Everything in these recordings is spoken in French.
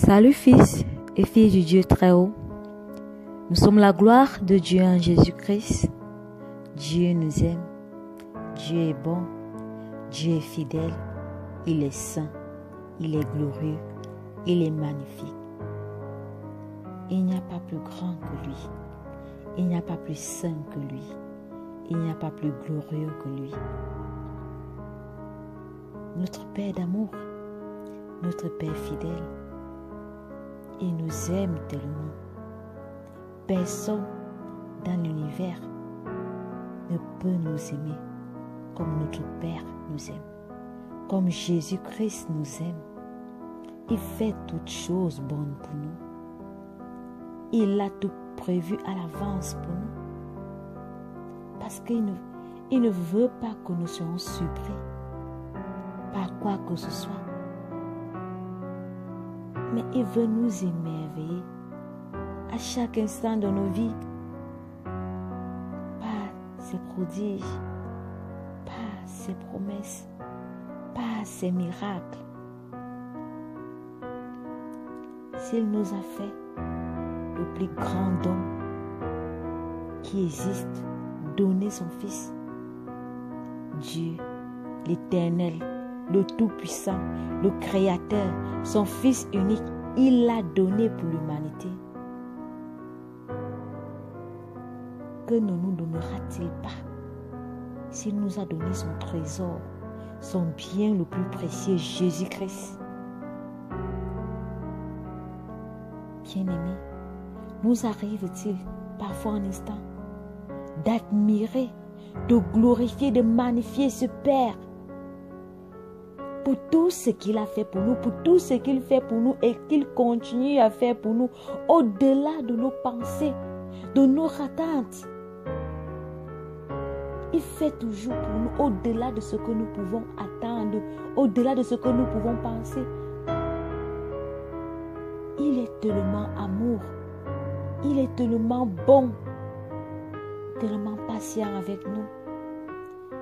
Salut fils et filles du Dieu très haut. Nous sommes la gloire de Dieu en Jésus-Christ. Dieu nous aime. Dieu est bon. Dieu est fidèle. Il est saint. Il est glorieux. Il est magnifique. Il n'y a pas plus grand que lui. Il n'y a pas plus saint que lui. Il n'y a pas plus glorieux que lui. Notre Père d'amour, notre Père fidèle, il nous aime tellement. Personne dans l'univers ne peut nous aimer comme notre Père nous aime, comme Jésus-Christ nous aime. Il fait toutes choses bonnes pour nous. Il a tout prévu à l'avance pour nous. Parce qu'il ne veut pas que nous soyons surpris par quoi que ce soit. Mais il veut nous émerveiller à chaque instant de nos vies par ses prodiges, par ses promesses, par ses miracles. S'il nous a fait le plus grand don qui existe, donner son Fils, Dieu, l'Éternel, le Tout-Puissant, le Créateur, son Fils unique, il l'a donné pour l'humanité. Que ne nous donnera-t-il pas s'il nous a donné son trésor, son bien le plus précieux, Jésus-Christ? Bien-aimés, nous arrive-t-il parfois un instant d'admirer, de glorifier, de magnifier ce Père pour tout ce qu'il a fait pour nous, pour tout ce qu'il fait pour nous et qu'il continue à faire pour nous, au-delà de nos pensées, de nos attentes. Il fait toujours pour nous, au-delà de ce que nous pouvons attendre, au-delà de ce que nous pouvons penser. Il est tellement amour, il est tellement bon, tellement patient avec nous,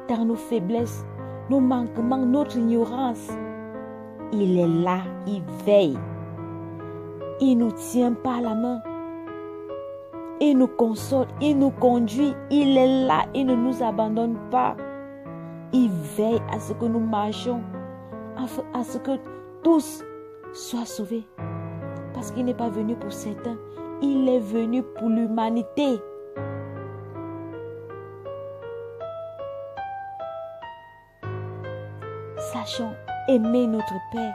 dans nos faiblesses, nos manquements, notre ignorance. Il est là, il veille. Il nous tient par la main. Il nous console, il nous conduit. Il est là, il ne nous abandonne pas. Il veille à ce que nous marchions, à ce que tous soient sauvés. Parce qu'il n'est pas venu pour certains, il est venu pour l'humanité. Sachons aimer notre Père.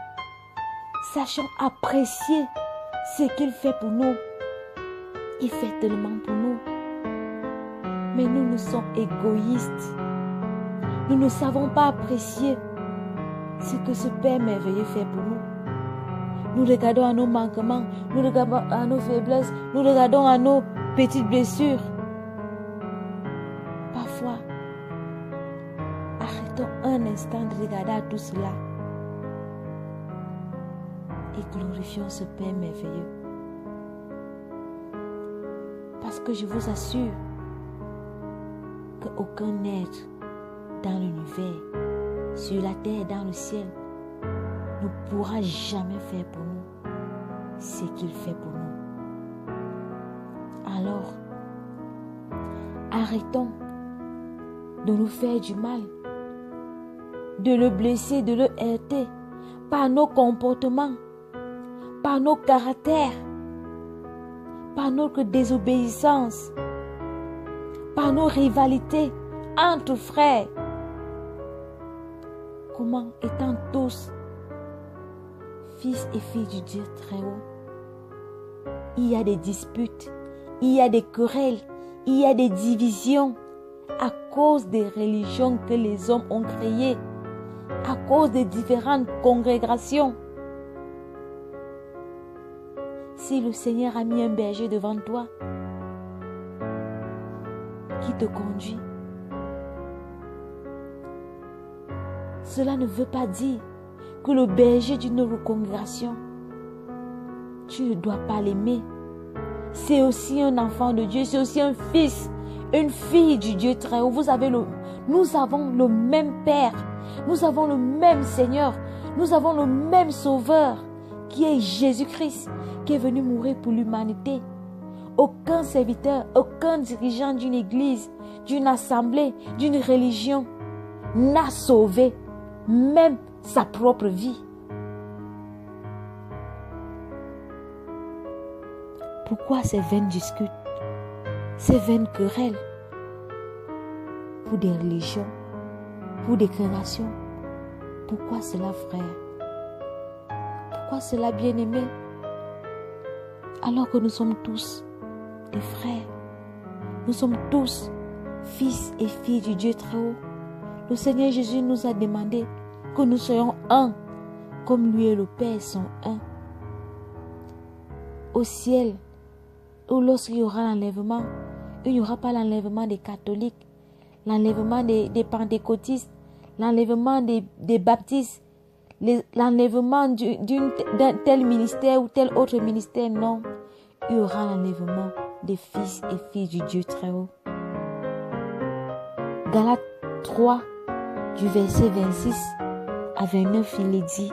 Sachons apprécier ce qu'il fait pour nous. Il fait tellement pour nous. Mais nous sommes égoïstes. Nous ne savons pas apprécier ce que ce Père merveilleux fait pour nous. Nous regardons à nos manquements, nous regardons à nos faiblesses, nous regardons à nos petites blessures. Parfois, arrêtons un instant de regarder à tout cela et glorifions ce Père merveilleux. Parce que je vous assure qu'aucun être dans l'univers, sur la terre et dans le ciel, ne pourra jamais faire pour nous ce qu'il fait pour nous. Alors, arrêtons de nous faire du mal, de le blesser, de le heurter par nos comportements, par nos caractères, par notre désobéissance, par nos rivalités entre frères. Comment, étant tous fils et filles du Dieu très haut, il y a des disputes, il y a des querelles, il y a des divisions à cause des religions que les hommes ont créées, à cause des différentes congrégations. Si le Seigneur a mis un berger devant toi qui te conduit, cela ne veut pas dire que le berger d'une autre congrégation, tu ne dois pas l'aimer. C'est aussi un enfant de Dieu, c'est aussi un fils, une fille du Dieu très haut. Nous avons le même Père, nous avons le même Seigneur, nous avons le même Sauveur qui est Jésus-Christ, qui est venu mourir pour l'humanité. Aucun serviteur, aucun dirigeant d'une église, d'une assemblée, d'une religion n'a sauvé même sa propre vie. Pourquoi ces vaines disputes, ces vaines querelles pour des religions, pour des créations? Pourquoi cela, frère? Pourquoi cela, bien-aimé? Alors que nous sommes tous des frères, nous sommes tous fils et filles du Dieu très haut. Le Seigneur Jésus nous a demandé que nous soyons un, comme lui et le Père sont un. Au ciel, où lorsqu'il y aura l'enlèvement, il n'y aura pas l'enlèvement des catholiques, l'enlèvement des pentecôtistes, l'enlèvement des baptistes, l'enlèvement d'un tel ministère ou tel autre ministère. Non, il y aura l'enlèvement des fils et filles du Dieu très haut. Galates 3, du verset 26 à 29, il est dit: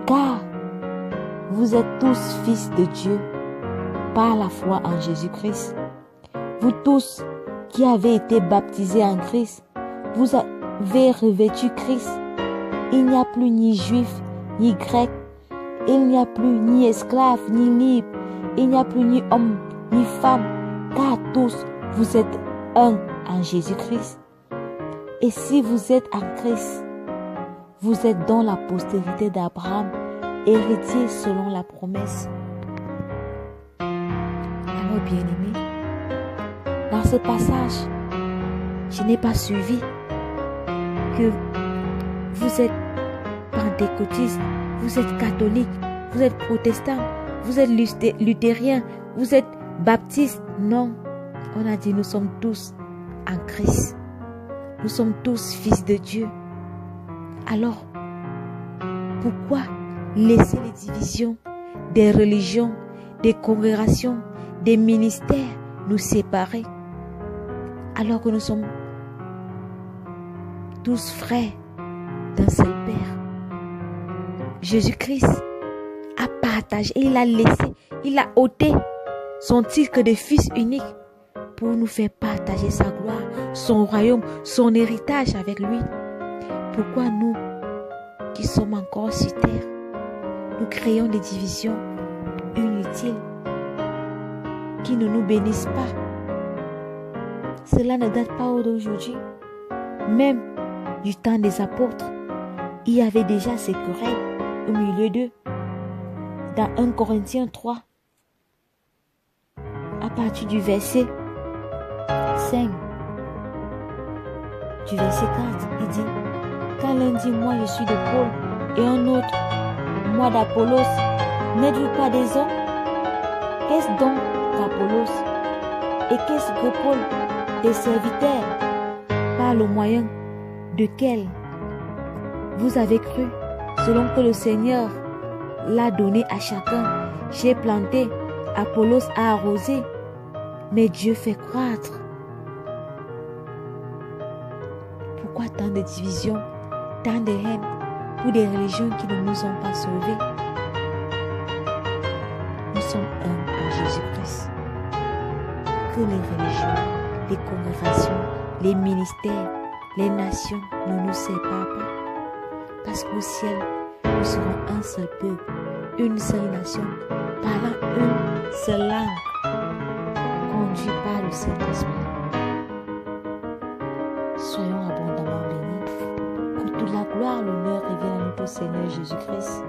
car vous êtes tous fils de Dieu par la foi en Jésus-Christ. Vous tous qui avez été baptisés en Christ, vous avez revêtu Christ. Il n'y a plus ni juif, ni grec. Il n'y a plus ni esclave, ni libre. Il n'y a plus ni homme, ni femme. Car tous, vous êtes un en Jésus-Christ. Et si vous êtes en Christ, vous êtes dans la postérité d'Abraham, héritier selon la promesse. Alors, bien-aimés, dans ce passage, je n'ai pas suivi que vous êtes pentecôtiste, vous êtes catholique, vous êtes protestant, vous êtes luthérien, vous êtes baptiste. Non, on a dit nous sommes tous en Christ. Nous sommes tous fils de Dieu. Alors, pourquoi laisser les divisions des religions, des congrégations, des ministères nous séparer, alors que nous sommes tous frères d'un seul Père? Jésus-Christ a partagé, il a laissé, il a ôté son titre de fils unique pour nous faire partager sa gloire, son royaume, son héritage avec lui. Pourquoi nous, qui sommes encore sur terre, nous créons des divisions inutiles qui ne nous bénissent pas? Cela ne date pas d'aujourd'hui. Même du temps des apôtres, il y avait déjà ces querelles au milieu d'eux. Dans 1 Corinthiens 3, à partir du verset 5, du verset 4, il dit: quand l'un dit moi je suis de Paul et un autre moi d'Apollos, n'êtes-vous pas des hommes? Qu'est-ce donc qu'Apollos et qu'est-ce que Paul? Des serviteurs par le moyen desquels vous avez cru, selon que le Seigneur l'a donné à chacun. J'ai planté, Apollos a arrosé, mais Dieu fait croître. Pourquoi tant de divisions, tant de haine pour des religions qui ne nous ont pas sauvés? Nous sommes un en Jésus-Christ. Que les religions, les congrégations, les ministères, les nations ne nous séparent pas. Parce qu'au ciel, nous serons un seul peuple, une seule nation, parlant une seule langue, conduit par le Saint-Esprit. Soyons abondamment bénis. Que toute la gloire, l'honneur revienne à notre Seigneur Jésus-Christ.